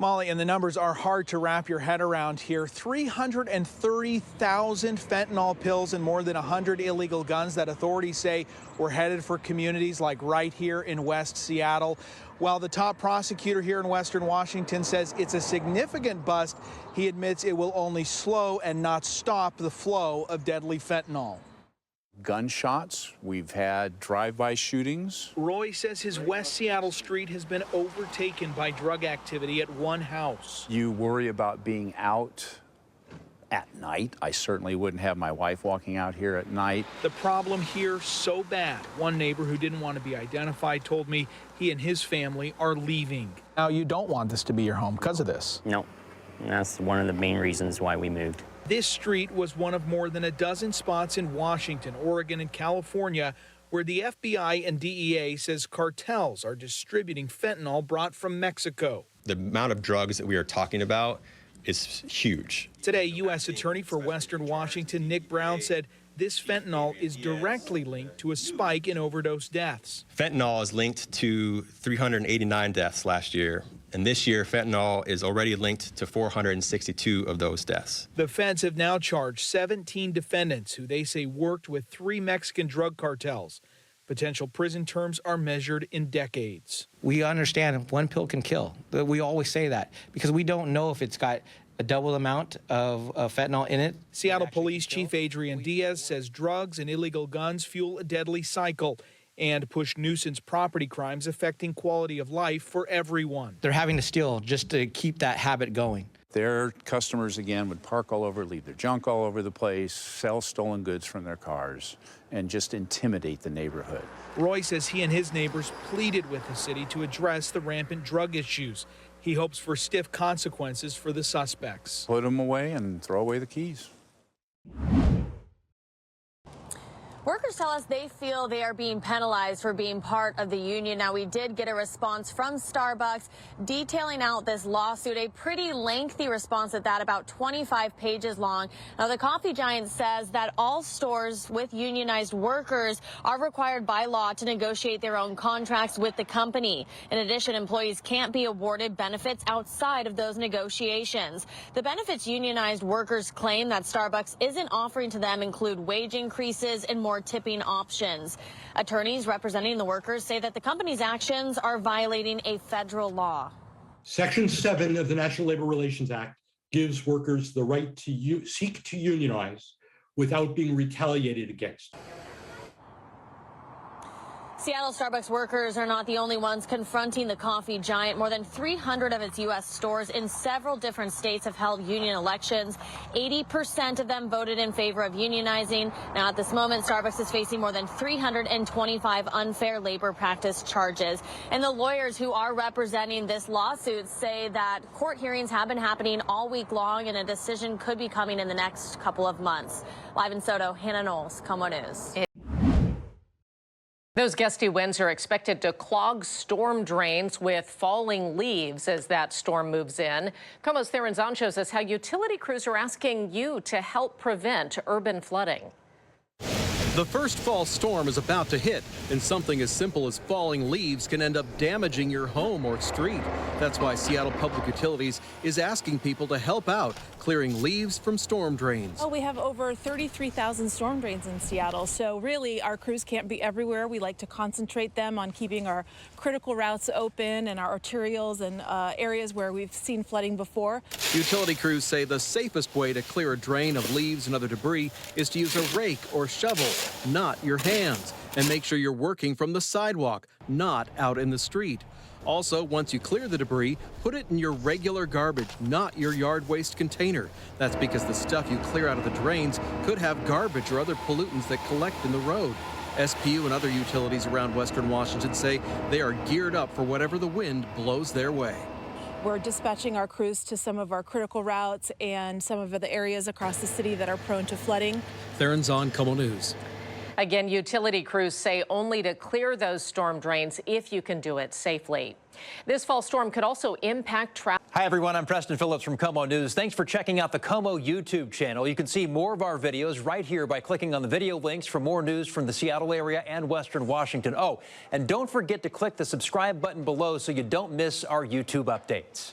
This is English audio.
Molly, and the numbers are hard to wrap your head around here. 330,000 fentanyl pills and more than 100 illegal guns that authorities say were headed for communities like right here in West Seattle. While the top prosecutor here in Western Washington says it's a significant bust, he admits it will only slow and not stop the flow of deadly fentanyl. Gunshots, we've had drive-by shootings. Roy says his West Seattle street has been overtaken by drug activity at one house. You worry about being out at night. I certainly wouldn't have my wife walking out here at night. The problem here so bad. One neighbor who didn't want to be identified told me he and his family are leaving. Now, you don't want this to be your home because of this? No, and that's one of the main reasons why we moved. This street was one of more than a dozen spots in Washington, Oregon, and California where the FBI and DEA says cartels are distributing fentanyl brought from Mexico. The amount of drugs that we are talking about is huge. Today, U.S. Attorney for Western Washington Nick Brown said this fentanyl is directly linked to a spike in overdose deaths. Fentanyl is linked to 389 deaths last year, and this year fentanyl is already linked to 462 of those deaths. The feds have now charged 17 defendants who they say worked with 3 Mexican drug cartels. Potential prison terms are measured in decades. We understand one pill can kill. We always say that because we don't know if it's got a double amount of fentanyl in it. Seattle Police Chief Adrian Diaz says drugs and illegal guns fuel a deadly cycle and push nuisance property crimes affecting quality of life for everyone. They're having to steal just to keep that habit going. Their customers, again, would park all over, leave their junk all over the place, sell stolen goods from their cars, and just intimidate the neighborhood. Roy says he and his neighbors pleaded with the city to address the rampant drug issues. He hopes for stiff consequences for the suspects. Put them away and throw away the keys. Workers tell us they feel they are being penalized for being part of the union. Now, we did get a response from Starbucks detailing out this lawsuit, a pretty lengthy response at that, about 25 pages long. Now, the coffee giant says that all stores with unionized workers are required by law to negotiate their own contracts with the company. In addition, employees can't be awarded benefits outside of those negotiations. The benefits unionized workers claim that Starbucks isn't offering to them include wage increases and more tipping options. Attorneys representing the workers say that the company's actions are violating a federal law. Section 7 of the National Labor Relations Act gives workers the right to seek to unionize without being retaliated against. Seattle Starbucks workers are not the only ones confronting the coffee giant. More than 300 of its U.S. stores in several different states have held union elections. 80% of them voted in favor of unionizing. Now, at this moment, Starbucks is facing more than 325 unfair labor practice charges. And the lawyers who are representing this lawsuit say that court hearings have been happening all week long, and a decision could be coming in the next couple of months. Live in Soto, Hannah Knowles, KOMO News. Those gusty winds are expected to clog storm drains with falling leaves as that storm moves in. KOMO's Theron shows us how utility crews are asking you to help prevent urban flooding. The first fall storm is about to hit, and something as simple as falling leaves can end up damaging your home or street. That's why Seattle Public Utilities is asking people to help out, clearing leaves from storm drains. Well, we have over 33,000 storm drains in Seattle, so really our crews can't be everywhere. We like to concentrate them on keeping our critical routes open and our arterials and areas where we've seen flooding before. Utility crews say the safest way to clear a drain of leaves and other debris is to use a rake or shovel, not your hands, and make sure you're working from the sidewalk, not out in the street. Also, once you clear the debris, put it in your regular garbage, not your yard waste container. That's because the stuff you clear out of the drains could have garbage or other pollutants that collect in the road. SPU and other utilities around Western Washington say they are geared up for whatever the wind blows their way. We're dispatching our crews to some of our critical routes and some of the areas across the city that are prone to flooding. Theron Zahn, KOMO News. Again, utility crews say only to clear those storm drains if you can do it safely. This fall storm could also impact traffic. Hi, everyone. I'm Preston Phillips from KOMO News. Thanks for checking out the KOMO YouTube channel. You can see more of our videos right here by clicking on the video links for more news from the Seattle area and Western Washington. Oh, and don't forget to click the subscribe button below so you don't miss our YouTube updates.